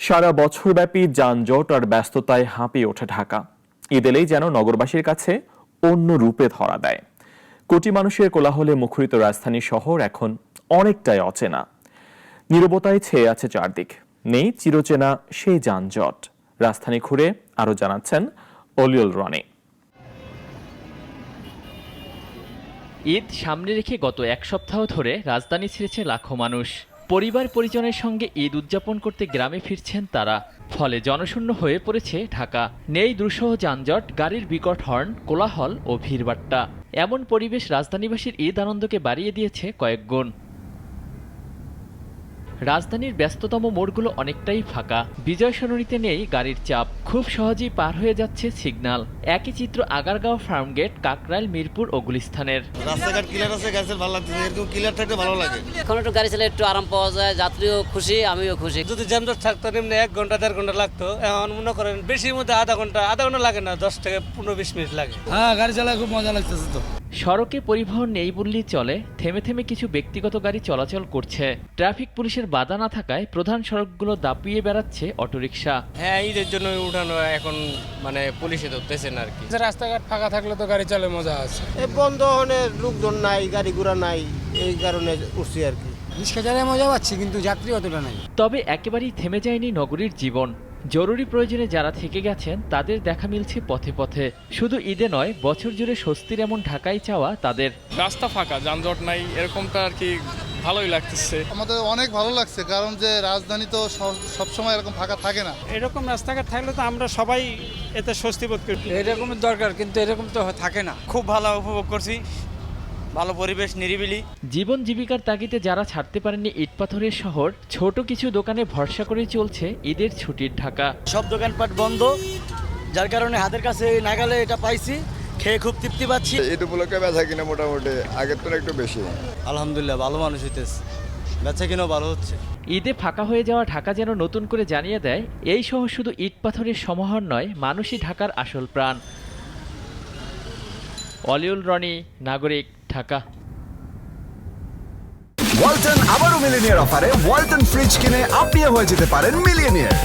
সারা বছরব্যাপী যানজট আর ব্যস্ততায় হাঁপিয়ে ওঠে ঢাকা। ঈদ এলেই যেন নগরবাসীর কাছে অন্য রূপে ধরা দেয়। কোটি মানুষের কোলাহলে মুখরিত রাজধানী শহর এখন অনেকটাই অচেনা। নীরবতায় ছেয়ে আছে চারদিক, নেই চিরচেনা সেই যানজট। রাজধানী ঘুরে আরো জানাচ্ছেন অলিউল রনি। ঈদ সামনে রেখে গত এক সপ্তাহ ধরে রাজধানী ছেড়েছে লাখো মানুষ। পরিবার পরিজনের সঙ্গে ঈদ উদযাপন করতে গ্রামে ফিরছেন তারা। ফলে জনশূন্য হয়ে পড়েছে ঢাকা। নেই দুঃসহ যানজট, গাড়ির বিকট হর্ন, কোলাহল ও ভিড়ভাট্টা। এমন পরিবেশ রাজধানীবাসীর ঈদ আনন্দকে বাড়িয়ে দিয়েছে কয়েক গুণ। রাজধানীর ব্যস্ততম মোড়গুলো অনেকটাই ফাঁকা। বিজয় সরণিতে নেই গাড়ির চাপ, খুব সহজেই পার হয়ে যাচ্ছে সিগন্যাল। একই চিত্র আগারগাঁও, ফার্মগেট, কাকরাইল, মিরপুর ও গুলিস্তানের। রাস্তাঘাট ক্লিয়ার আছে, গাড়ি ভালো লাগতেছে, এরকম ক্লিয়ার থাকলে ভালো লাগে। এখন একটু গাড়ি চালালে একটু আরাম পাওয়া যায়, যাত্রীও খুশি, আমিও খুশি। যদি জ্যামজট থাকতো এমনি 1 ঘন্টা 1.5 ঘন্টা লাগতো, এখন মনে করেন বেশির মধ্যে আধা ঘন্টা লাগে না, 10 থেকে 15-20 মিনিট লাগে। হ্যাঁ, গাড়ি চালায় খুব মজা লাগতেছে তো। সড়কে পরিবহন নেই বললেই চলে, থেমে থেমে কিছু ব্যক্তিগত গাড়ি চলাচল করছে। ট্রাফিক পুলিশের বাধা না থাকায় প্রধান সড়কগুলো দাপিয়ে বেড়াচ্ছে অটোরিকশা। হ্যাঁ, ঈদের জন্য উঠানো এখন পুলিশে ধরতেছেন আর কি। রাস্তাঘাট ফাঁকা থাকলে তো গাড়ি চালায় মজা আছে। বন্ধ হলে লোকজন নাই, গাড়ি ঘোড়া নাই, এই কারণে উঠছি আর কি। রিক্সা চালায় মজা পাচ্ছি, কিন্তু যাত্রী অতটা নাই। তবে একেবারেই থেমে যায়নি নগরীর জীবন। জরুরি প্রয়োজনে যারা থেকে গেছেন তাদের দেখা মিলছে পথে পথে। শুধু ঈদে নয়, বছর জুড়ে স্বস্তির এমন ঢাকায় চাওয়া তাদের। রাস্তা ফাঁকা, যানজট নাই, এরকমটা আর কি ভালোই লাগতেছে। আমাদের অনেক ভালো লাগছে, কারণ যে রাজধানী তো সবসময় এরকম ফাঁকা থাকে না। এরকম রাস্তাঘাট থাকলে তো আমরা সবাই এতে স্বস্তি বোধ করি। এরকমের দরকার, কিন্তু এরকম তো থাকে না। খুব ভালো উপভোগ করছি, ভালো পরিবেশ, নিরিবিলি। জীবন জীবিকার তাগিদে যারা ছাড়তে পারেননি ইটপাথরের শহর, ছোট কিছু দোকানে ভরসা করে চলছে ঈদের ছুটির ঢাকা। সব দোকানপাট বন্ধ, যার কারণে হাতের কাছে নাগালে এটা পাইছি, খেয়ে খুব তৃপ্তি পাচ্ছি। ঈদ উপলক্ষে বেচা কিনা মোটামুটি আগের তো একটু বেশি। আলহামদুলিল্লাহ, ভালো মানুষ হইতেছে, বেচা কিনাও ভালো হচ্ছে। ঈদে ফাঁকা হয়ে যাওয়া ঢাকা যেন নতুন করে জানিয়ে দেয়, এই শহর শুধু ইট পাথরের সমাহার নয়, মানুষই ঢাকার আসল প্রাণ। অলিউল রনি, নাগরিক, ঢাকা। ওয়ালটন আবারও মিলিনিয়ার অফারে ওয়ালটন ফ্রিজ কিনে আপনিও হয়ে যেতে পারেন মিলিয়নিয়ার।